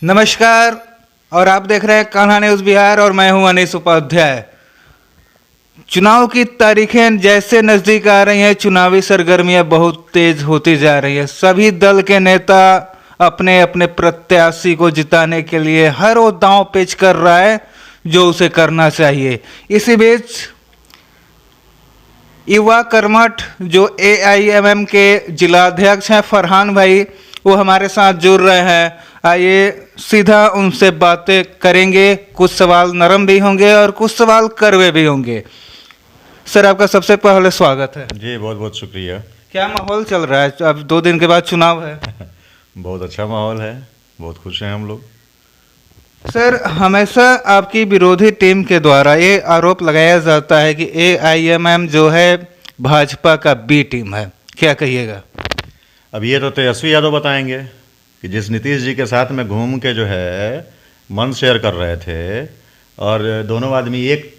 नमस्कार। और आप देख रहे हैं कान्हा न्यूज़ बिहार और मैं हूं अनीश उपाध्याय। चुनाव की तारीखें जैसे नज़दीक आ रही हैं, चुनावी सरगर्मियां बहुत तेज होती जा रही हैं। सभी दल के नेता अपने अपने प्रत्याशी को जिताने के लिए हर वो दांव पेच कर रहा है जो उसे करना चाहिए। इसी बीच युवा कर्मठ जो एआईएमएम के जिलाध्यक्ष हैं फरहान भाई, वो हमारे साथ जुड़ रहे हैं। आइए सीधा उनसे बातें करेंगे। कुछ सवाल नरम भी होंगे और कुछ सवाल कड़वे भी होंगे। सर, आपका सबसे पहले स्वागत है जी। बहुत बहुत शुक्रिया। क्या माहौल चल रहा है? अब 2 दिन के बाद चुनाव है। बहुत अच्छा माहौल है, बहुत खुश हैं हम लोग। सर, हमेशा आपकी विरोधी टीम के द्वारा ये आरोप लगाया जाता है कि एआईएमएम जो है भाजपा का बी टीम है, क्या कहिएगा? अब ये तो तेजस्वी यादव बताएंगे कि जिस नीतीश जी के साथ में घूम के जो है मन शेयर कर रहे थे और दोनों आदमी एक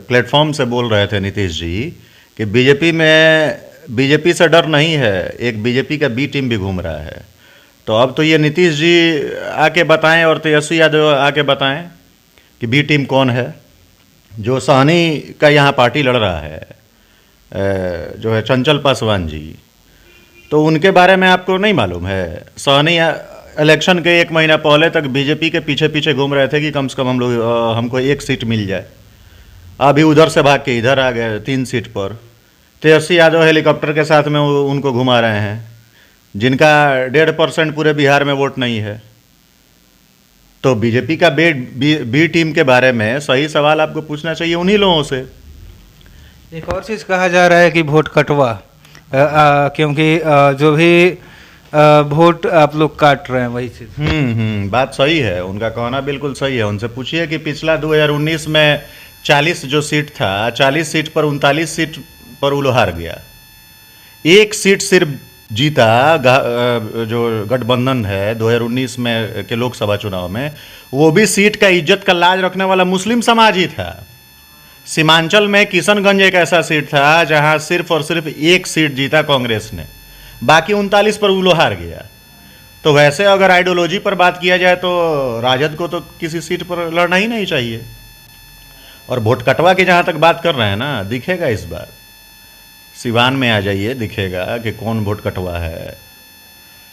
प्लेटफॉर्म से बोल रहे थे नीतीश जी कि बीजेपी से डर नहीं है, एक बीजेपी का बी टीम भी घूम रहा है। तो अब तो ये नीतीश जी आके बताएं और तेजस्वी यादव आके बताएं कि बी टीम कौन है। जो साहनी का यहाँ पार्टी लड़ रहा है, जो है चंचल पासवान जी, तो उनके बारे में आपको नहीं मालूम है? साहनी इलेक्शन के 1 महीना पहले तक बीजेपी के पीछे पीछे घूम रहे थे कि कम से कम हमको 1 सीट मिल जाए। अभी उधर से भाग के इधर आ गए 3 सीट पर। तेजस्वी यादव हेलीकॉप्टर के साथ में उनको घुमा रहे हैं, जिनका 1.5% पूरे बिहार में वोट नहीं है। तो बीजेपी का बी टीम के बारे में सही सवाल आपको पूछना चाहिए उन्हीं लोगों से। एक और चीज़ कहा जा रहा है कि वोट कटवा, क्योंकि जो भी वोट आप लोग काट रहे हैं वही चीज़। बात सही है, उनका कहना बिल्कुल सही है। उनसे पूछिए कि पिछला 2019 में 40 जो सीट था, 40 सीट पर 39 सीट पर वो हार गया। 1 सीट सिर्फ जीता जो गठबंधन है 2019 में के लोकसभा चुनाव में, वो भी सीट का इज्जत का लाज रखने वाला मुस्लिम समाज ही था। सीमांचल में किशनगंज एक ऐसा सीट था जहां सिर्फ और सिर्फ 1 सीट जीता कांग्रेस ने, बाकी 39 पर वो हार गया। तो वैसे अगर आइडियोलॉजी पर बात किया जाए तो राजद को तो किसी सीट पर लड़ना ही नहीं चाहिए। और वोट कटवा की जहां तक बात कर रहे हैं ना, दिखेगा इस बार सिवान में आ जाइए, दिखेगा कि कौन वोट कटवा है।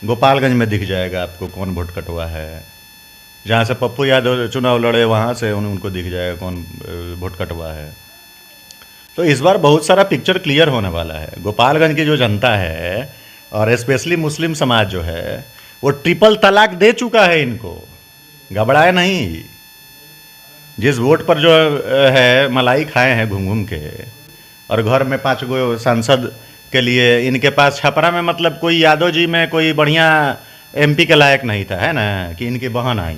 गोपालगंज में दिख जाएगा आपको कौन वोट कटवा है। जहाँ से पप्पू यादव चुनाव लड़े वहाँ से उनको दिख जाएगा कौन वोट कटवा है। तो इस बार बहुत सारा पिक्चर क्लियर होने वाला है। गोपालगंज की जो जनता है और स्पेशली मुस्लिम समाज जो है, वो ट्रिपल तलाक दे चुका है इनको, घबराए नहीं। जिस वोट पर जो है मलाई खाए हैं घूम घूम के, और घर में 5 गो सांसद के लिए इनके पास छपरा में मतलब कोई यादव जी में कोई बढ़िया एमपी के लायक नहीं था, है ना, कि इनकी बहन आई,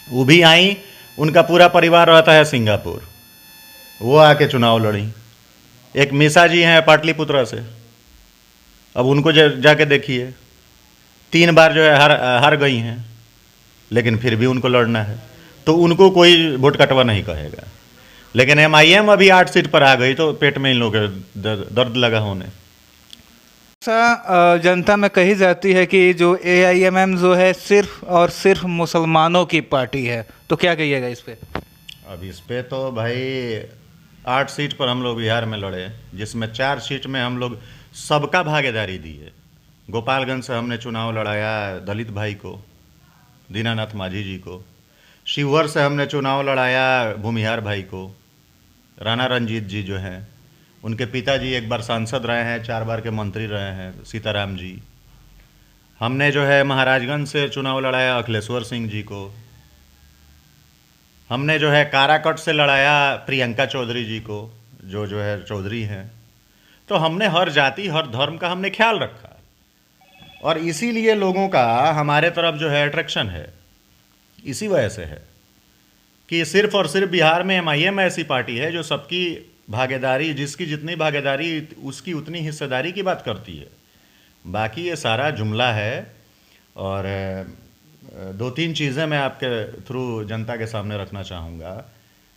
वो भी आई, उनका पूरा परिवार रहता है सिंगापुर, वो आके चुनाव लड़ी। एक मीसा जी हैं पाटलिपुत्रा से, अब उनको जाके देखिए 3 बार जो है हार गई हैं, लेकिन फिर भी उनको लड़ना है। तो उनको कोई वोट कटवा नहीं कहेगा। लेकिन एमआईएम अभी 8 सीट पर आ गई तो पेट में इन लोगों के दर्द लगा होने। जनता में कही जाती है कि जो एआईएमएम जो है सिर्फ और सिर्फ मुसलमानों की पार्टी है, तो क्या कहिएगा इस पे? अब इस पे तो भाई 8 सीट पर हम लोग बिहार में लड़े, जिसमें 4 सीट में हम लोग सबका भागीदारी दी है। गोपालगंज से हमने चुनाव लड़ाया दलित भाई को, दीनानाथ माझी जी को। शिवहर से हमने चुनाव लड़ाया भूमिहार भाई को, राणा रंजीत जी जो हैं, उनके पिताजी एक बार सांसद रहे हैं, 4 बार के मंत्री रहे हैं, सीताराम जी। हमने जो है महाराजगंज से चुनाव लड़ाया अखिलेश्वर सिंह जी को। हमने जो है काराकट से लड़ाया प्रियंका चौधरी जी को, जो है चौधरी हैं। तो हमने हर जाति हर धर्म का हमने ख्याल रखा, और इसीलिए लोगों का हमारे तरफ जो है अट्रैक्शन है। इसी वजह से है कि सिर्फ और सिर्फ बिहार में एमआईएम ऐसी पार्टी है जो सबकी भागीदारी, जिसकी जितनी भागीदारी उसकी उतनी हिस्सेदारी की बात करती है। बाकी ये सारा जुमला है। और 2-3 चीज़ें मैं आपके थ्रू जनता के सामने रखना चाहूँगा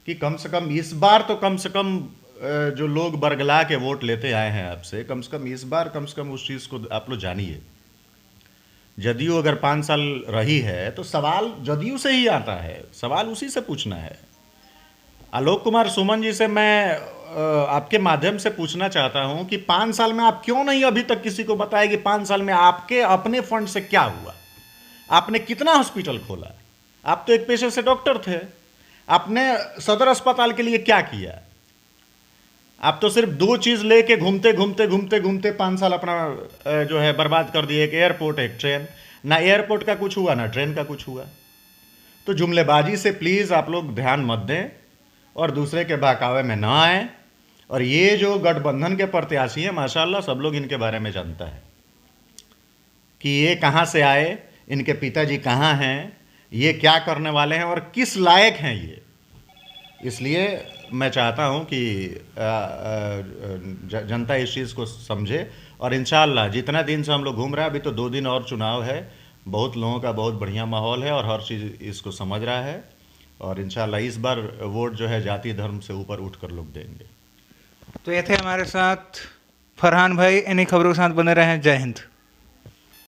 कि कम से कम इस बार तो कम से कम जो लोग बरगला के वोट लेते आए हैं आपसे, कम से कम इस बार कम से कम उस चीज़ को आप लोग जानिए जदयू अगर 5 साल रही है तो सवाल जदयू से ही आता है, सवाल उसी से पूछना है। आलोक कुमार सुमन जी से मैं आपके माध्यम से पूछना चाहता हूं कि 5 साल में आप क्यों नहीं अभी तक किसी को बताया कि 5 साल में आपके अपने फंड से क्या हुआ, आपने कितना हॉस्पिटल खोला। आप तो एक पेशे से डॉक्टर थे, आपने सदर अस्पताल के लिए क्या किया। आप तो सिर्फ 2 चीज लेके घूमते घूमते घूमते घूमते 5 साल अपना जो है बर्बाद कर दिए, एक एयरपोर्ट एक ट्रेन। ना एयरपोर्ट का कुछ हुआ ना ट्रेन का कुछ हुआ। तो जुमलेबाजी से प्लीज आप लोग ध्यान मत दें और दूसरे के बहकावे में ना आए। और ये जो गठबंधन के प्रत्याशी हैं माशाल्लाह सब लोग इनके बारे में जानता है कि ये कहाँ से आए, इनके पिताजी कहाँ हैं, ये क्या करने वाले हैं और किस लायक हैं ये। इसलिए मैं चाहता हूं कि जनता इस चीज़ को समझे और इंशाअल्लाह जितना दिन से हम लोग घूम रहे हैं, अभी तो 2 दिन और चुनाव है, बहुत लोगों का बहुत बढ़िया माहौल है और हर चीज़ इसको समझ रहा है और इंशाअल्लाह इस बार वोट जो है जाति धर्म से ऊपर उठकर लोग देंगे। तो ये थे हमारे साथ फरहान भाई, इन्हीं खबरों के साथ बने रहें। जय हिंद।